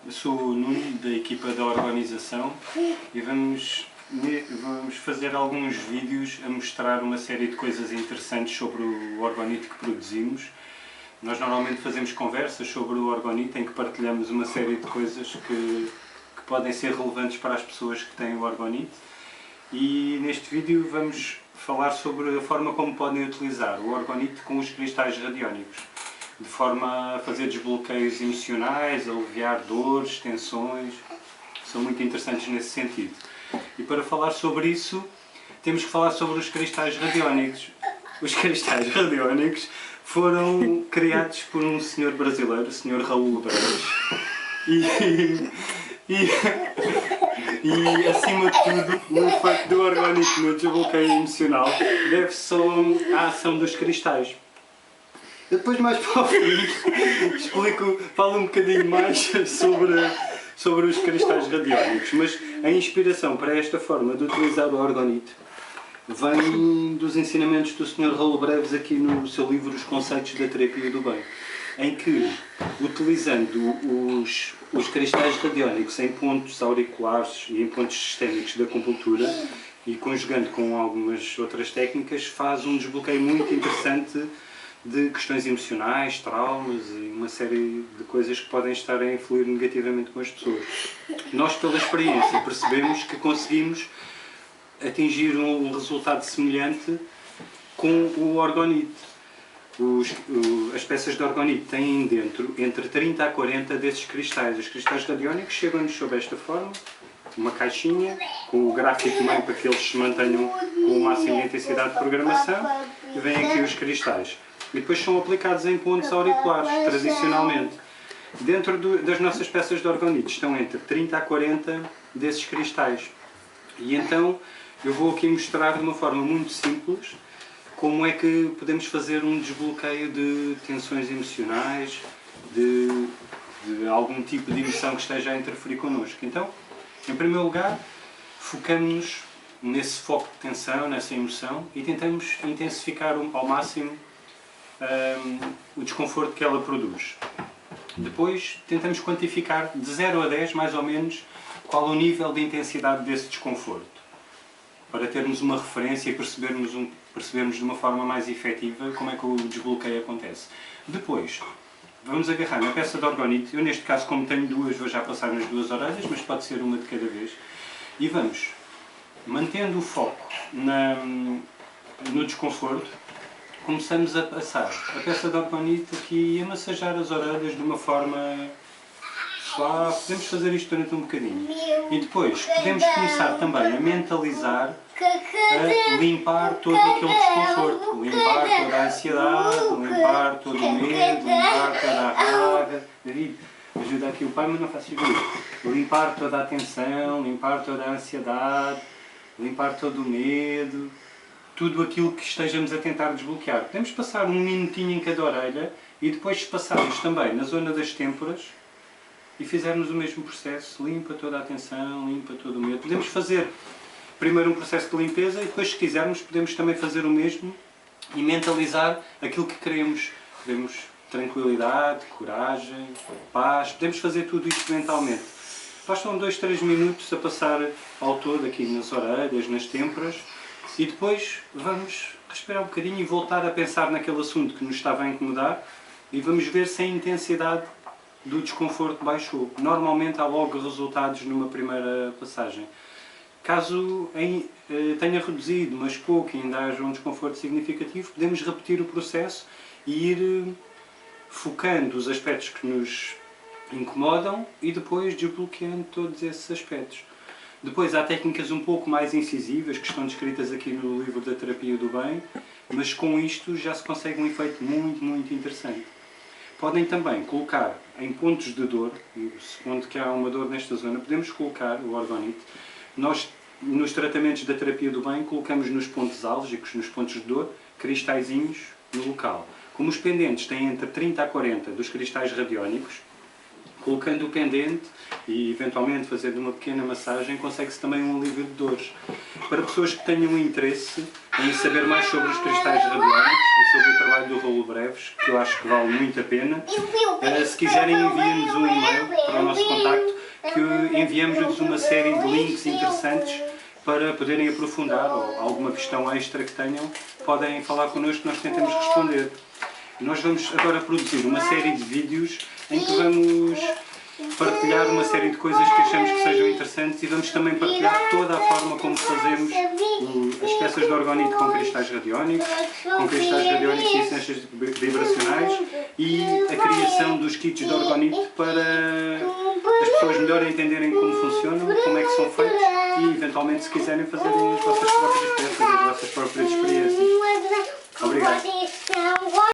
Eu sou o Nuno, da equipa da organização, e vamos fazer alguns vídeos a mostrar uma série de coisas interessantes sobre o orgonite que produzimos. Nós normalmente fazemos conversas sobre o orgonite em que partilhamos uma série de coisas que podem ser relevantes para as pessoas que têm o orgonite, e neste vídeo vamos falar sobre a forma como podem utilizar o orgonite com os cristais radiónicos, de forma a fazer desbloqueios emocionais, a aliviar dores, tensões. São muito interessantes nesse sentido. E para falar sobre isso, temos que falar sobre os cristais radiónicos. Os cristais radiónicos foram criados por um senhor brasileiro, o senhor Raul Breves. E acima de tudo, o efeito do orgonite no desbloqueio emocional deve-se à ação dos cristais. Eu depois, mais para o fim, falo um bocadinho mais sobre os cristais radiónicos, mas a inspiração para esta forma de utilizar o orgonite vem dos ensinamentos do Sr. Raul Breves aqui no seu livro Os Conceitos da Terapia do Bem, em que, utilizando os cristais radiónicos em pontos auriculares e em pontos sistémicos da acupuntura e conjugando com algumas outras técnicas, faz um desbloqueio muito interessante de questões emocionais, traumas e uma série de coisas que podem estar a influir negativamente com as pessoas. Nós, pela experiência, percebemos que conseguimos atingir um resultado semelhante com o orgonite. As peças de orgonite têm dentro entre 30 a 40 desses cristais. Os cristais radiónicos chegam-nos sob esta forma, uma caixinha, com o gráfico meio para que eles se mantenham com o máximo de intensidade de programação, e vêm aqui os cristais. E depois são aplicados em pontos auriculares, tradicionalmente. Dentro das nossas peças de orgonite estão entre 30 a 40 desses cristais. E então eu vou aqui mostrar de uma forma muito simples como é que podemos fazer um desbloqueio de tensões emocionais, de algum tipo de emoção que esteja a interferir connosco. Então, em primeiro lugar, focamos-nos nesse foco de tensão, nessa emoção, e tentamos intensificar ao máximo o desconforto que ela produz. Depois tentamos quantificar de 0 a 10 mais ou menos qual o nível de intensidade desse desconforto, para termos uma referência e percebermos de uma forma mais efetiva como é que o desbloqueio acontece. Depois vamos agarrar na peça de orgonite. Eu neste caso, como tenho duas, vou já passar nas duas orelhas, mas pode ser uma de cada vez, e vamos mantendo o foco no desconforto. Começamos a passar a peça de orgonite aqui e a massajar as orelhas de uma forma suave. Podemos fazer isto durante um bocadinho. E depois podemos começar também a mentalizar, a limpar todo aquele desconforto. Limpar toda a ansiedade, limpar todo o medo, limpar toda a raiva. David, ajuda aqui o pai, mas não faço isso. Limpar toda a tensão, limpar toda a ansiedade, limpar todo o medo. Tudo aquilo que estejamos a tentar desbloquear. Podemos passar um minutinho em cada orelha e depois passarmos também na zona das têmporas e fizermos o mesmo processo. Limpa toda a tensão, limpa todo o medo. Podemos fazer primeiro um processo de limpeza e depois, se quisermos, podemos também fazer o mesmo e mentalizar aquilo que queremos. Queremos tranquilidade, coragem, paz. Podemos fazer tudo isto mentalmente. Bastam 2, 3 minutos a passar ao todo aqui nas orelhas, nas têmporas. E depois vamos respirar um bocadinho e voltar a pensar naquele assunto que nos estava a incomodar e vamos ver se a intensidade do desconforto baixou. Normalmente há logo resultados numa primeira passagem. Caso tenha reduzido, mas pouco, e ainda haja um desconforto significativo, podemos repetir o processo e ir focando os aspectos que nos incomodam e depois desbloqueando todos esses aspectos. Depois há técnicas um pouco mais incisivas que estão descritas aqui no livro da Terapia do Bem, mas com isto já se consegue um efeito muito, muito interessante. Podem também colocar em pontos de dor, supondo que há uma dor nesta zona, podemos colocar o orgonite. Nós, nos tratamentos da Terapia do Bem, colocamos nos pontos álgicos, nos pontos de dor, cristalzinhos no local. Como os pendentes têm entre 30 a 40 dos cristais radiónicos, colocando o pendente e eventualmente fazendo uma pequena massagem, consegue-se também um alívio de dores. Para pessoas que tenham interesse em saber mais sobre os cristais radiónicos e sobre o trabalho do Raul Breves, que eu acho que vale muito a pena, se quiserem enviem-nos um e-mail para o nosso contacto que enviamos-lhes uma série de links interessantes para poderem aprofundar, ou alguma questão extra que tenham, podem falar connosco que nós tentamos responder. Nós vamos agora produzir uma série de vídeos em que vamos partilhar uma série de coisas que achamos que sejam interessantes e vamos também partilhar toda a forma como fazemos as peças de orgonite com cristais radiónicos e essências vibracionais e a criação dos kits de orgonite para as pessoas melhor entenderem como funcionam, como é que são feitos e eventualmente se quiserem fazerem as vossas próprias peças, as vossas próprias experiências. Obrigado.